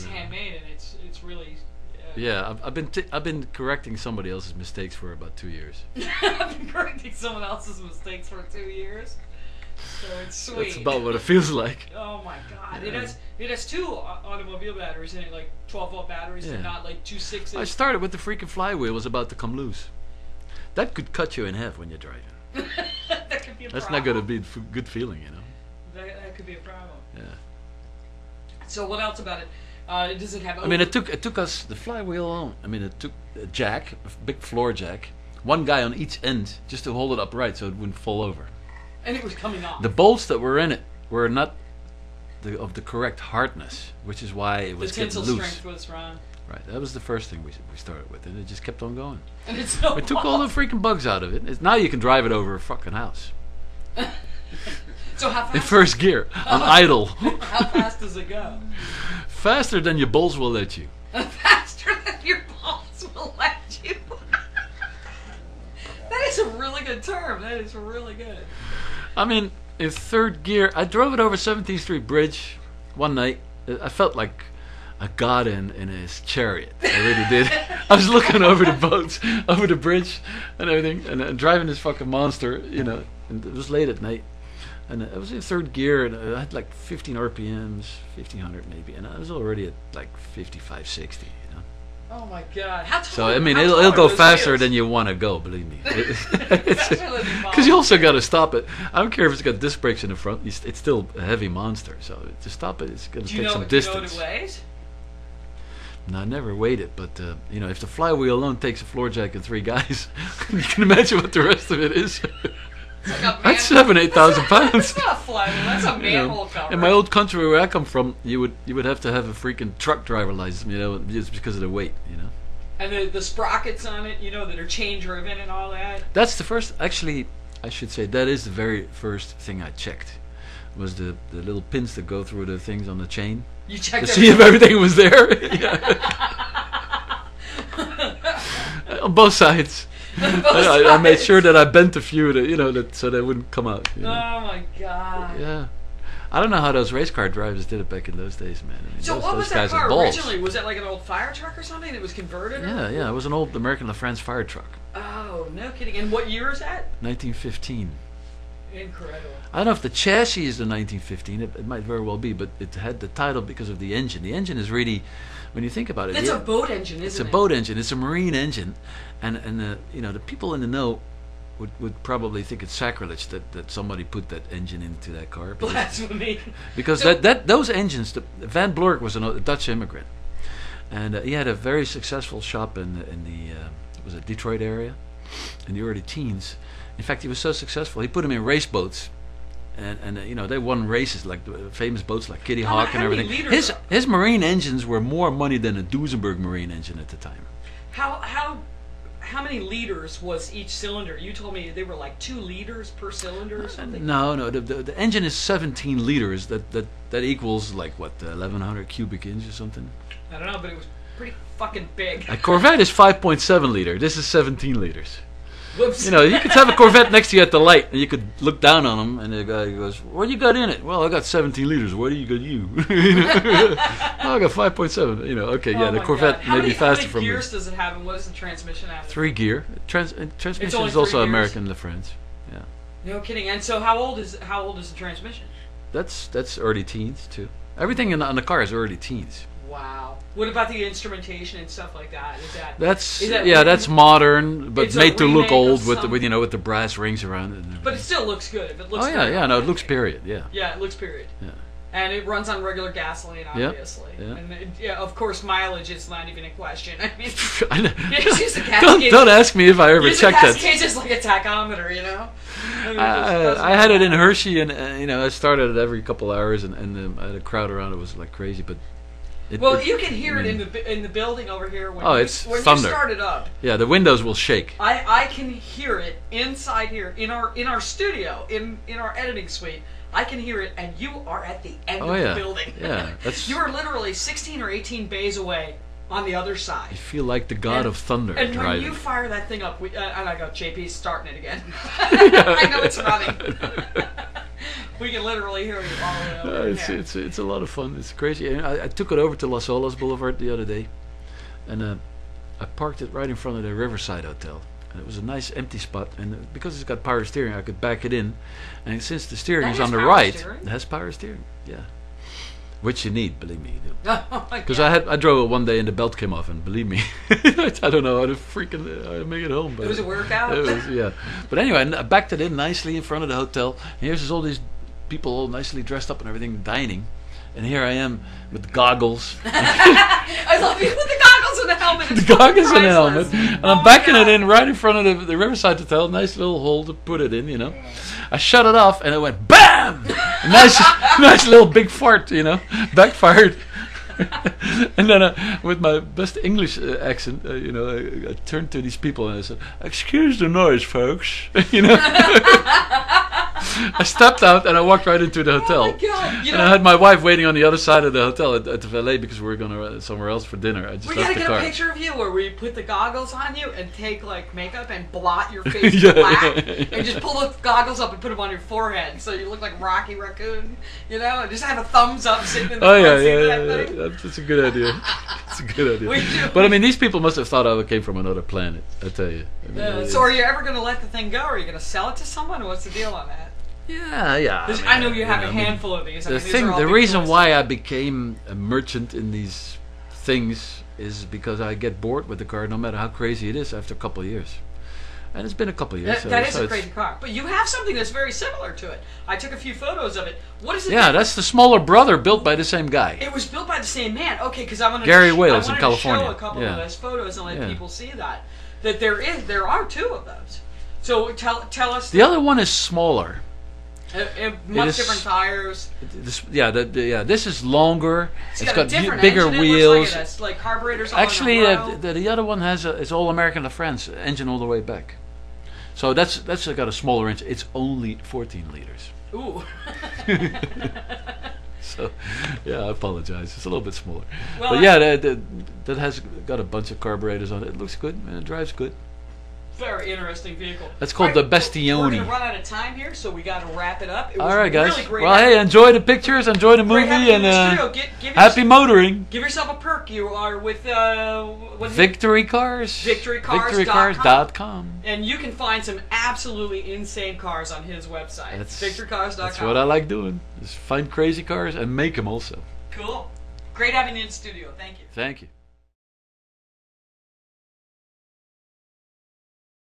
everything's handmade, and it's really. Yeah, I've been correcting somebody else's mistakes for about 2 years. I've been correcting someone else's mistakes for 2 years. So it's sweet. That's about what it feels like. Oh my god! Yeah. It has 2 automobile batteries in it, like 12-volt batteries, and not like 2 6s. I started with the freaking flywheel was about to come loose. That could cut you in half when you're driving. That could be a That's problem. not going to be a good feeling, you know. That could be a problem. Yeah. So what else about it? Does it have? I mean, it took us the flywheel alone. I mean, it took a jack, a big floor jack, one guy on each end just to hold it upright so it wouldn't fall over. And it was coming off. The bolts that were in it were not of the correct hardness, which is why it was the getting tensile loose. strength was wrong. Right, that was the first thing we started with, and it just kept on going. And it's no It took all the freaking bugs out of it. Now you can drive it over a fucking house. So how fast? In first gear, on idle. How fast does it go? Faster than your balls will let you. Faster than your balls will let you. That is a really good term. That is really good. I mean, in third gear, I drove it over 17th Street Bridge one night. I felt like a god in his chariot. I really did. I was looking over the boats, over the bridge and everything, and driving this fucking monster, you know, and it was late at night. And I was in third gear, and I had like 15 RPMs, 1500 maybe, and I was already at like 55, 60, you know. Oh my god! How tall? So I mean, how it'll tall go are those faster wheels? than you want to go. Believe me, Especially the because you also got to stop it. I don't care if it's got disc brakes in the front; it's still a heavy monster. So to stop it, it's going to take some distance. Do you know what it weighs? No, I never weighed it, but you know, if the flywheel alone takes a floor jack and 3 guys, you can imagine what the rest of it is. It's like a That's 7,000-8,000 pounds. That's not a flywheel. That's a You know, manhole cover. in my old country where I come from, you would have to have a freaking truck driver license, you know, just because of the weight, you know. And the sprockets on it, you know, that are chain driven and all that. That's the first. Actually, I should say that is the very first thing I checked. Was the little pins that go through the things on the chain You checked to see if everything was there. Yeah. On both sides. I made sure that I bent a few, you know, so they wouldn't come out. You know? Oh my god. Yeah. I don't know how those race car drivers did it back in those days, man. I mean, So those, what those was that guys car had balls. originally? Was that like an old fire truck or something that was converted? Yeah, it was an old American LaFrance fire truck, Oh, no kidding. And what year is that? 1915. Incredible. I don't know if the chassis is the 1915. It might very well be, but it had the title because of the engine. The engine is really, when you think about it, That's a boat engine, isn't it? it's a boat engine. It's a marine engine, and you know, the people in the know would probably think it's sacrilege that somebody put that engine into that car. Blasphemy. Because So- those engines, Van Blorck was a Dutch immigrant, and he had a very successful shop in the was it Detroit area, in the early teens. In fact, he was so successful, he put them in race boats, and you know, they won races like the famous boats like Kitty How Hawk and many everything. liters His marine engines were more money than a Duesenberg marine engine at the time. How many liters was each cylinder? You told me they were like 2 liters per cylinder or something. No, the engine is 17 liters. That equals like what, 1,100 cubic inch or something. I don't know, but it was pretty fucking big. A Corvette is 5.7 liter. This is 17 liters. Whoops. You know, you could have a Corvette next to you at the light, and you could look down on him, and the guy goes, "What you got in it?" "Well, I got 17 liters. What do you got, you?" You know? "Oh, I got 5.7. You know, okay, yeah, Oh the my Corvette God. may be faster How from many me. gears does it have, and what does the transmission have? 3 gear. Transmission only is also 3 gears? American LaFrance. Yeah, No kidding. And so how old is the transmission? that's early teens too. Everything on the car is early teens. Wow. What about the instrumentation and stuff like that? That's is that that's modern, but it's a made to look remake of old with some- you know, with the brass rings around it. But it still looks good. If it looks Oh yeah, good, no, it looks period. Yeah. Yeah, it looks period. Yeah. And it runs on regular gasoline, obviously. yeah. And yeah, of course, mileage is not even a question. I mean, I know. it's just a gas don't, gauge. don't ask me if I ever Use a checked gas that. gauge is like a tachometer, you know. I mean, it just doesn't I had it in matter. Hershey, and you know, I started it every couple hours, and I had a crowd around. It was like crazy, but Well, you can hear it in the building over here when it's when thunder. you start it up. Yeah, the windows will shake. I can hear it inside here in our studio in our editing suite. I can hear it, and you are at the end Oh, of yeah. the building. Yeah, that's- You are literally 16 or 18 bays away on the other side. I feel like the god of thunder And when driving. you fire that thing up, and I go, JP's starting it again. I know it's running. We can literally hear you all the way over there. It's a lot of fun. It's crazy. And I took it over to Las Olas Boulevard the other day, and I parked it right in front of the Riverside Hotel. And it was a nice empty spot, and because it's got power steering, I could back it in. And since the steering is on the right, it has power steering. Yeah, which you need, believe me. Because I drove it one day and the belt came off, and believe me, I don't know how to freaking make it home. But it was a workout. It was, yeah. But anyway, I backed it in nicely in front of the hotel. And here's all these people all nicely dressed up and everything dining. And here I am with goggles. I love you with the goggles and the helmet. The goggles and the helmet. And I'm backing it in right in front of the Riverside Hotel. Nice little hole to put it in, you know. I shut it off and it went BAM! Nice little big fart, you know. Backfired. And then with my best English accent, you know, I turned to these people and I said, "Excuse the noise, folks." You know. I stepped out and I walked right into the hotel. Oh my God. And I had my wife waiting on the other side of the hotel at the valet because we were going to somewhere else for dinner. I just we left gotta the get car. a picture of you where we put the goggles on you and take like makeup and blot your face black and just pull the goggles up and put them on your forehead so you look like Rocky Raccoon, you know, and just have a thumbs up sitting in the front seat of that thing. That's a good idea. It's a good idea. We do. But I mean, these people must have thought I came from another planet. I tell you. I mean, So are you ever going to let the thing go? Or are you going to sell it to someone? Or what's the deal on that? Yeah. I know you have a handful of these. The reason why I became a merchant in these things is because I get bored with the car, no matter how crazy it is, after a couple of years. And it's been a couple of years. That is a crazy car. But you have something that's very similar to it. I took a few photos of it. What is it? Yeah, that's the smaller brother built by the same guy. It was built by the same man. Okay, because I wanted Gary to Wales in California. to show a couple of those photos and let people see that there are two of those. So tell us. The other one is smaller. Much different tires. This is longer. It's got bigger wheels. It looks like carburetors all Actually, in a row. the other one has it's all American La France engine all the way back. So that's got a smaller engine. It's only 14 liters. Ooh. So, yeah, I apologize. It's a little bit smaller. Well, but yeah, that has got a bunch of carburetors on it. It looks good and it drives good. Very interesting vehicle. That's called the Bastioni. We're going to run out of time here, so we got to wrap it up. It was all right, guys. Really great. Well, hey, enjoy the pictures, enjoy the movie, and happy motoring. Give yourself a perk. You are with Victory Cars. VictoryCars.com. And you can find some absolutely insane cars on his website. VictoryCars.com. That's what I like doing. Is find crazy cars and make them also. Cool. Great having you in the studio. Thank you. Thank you.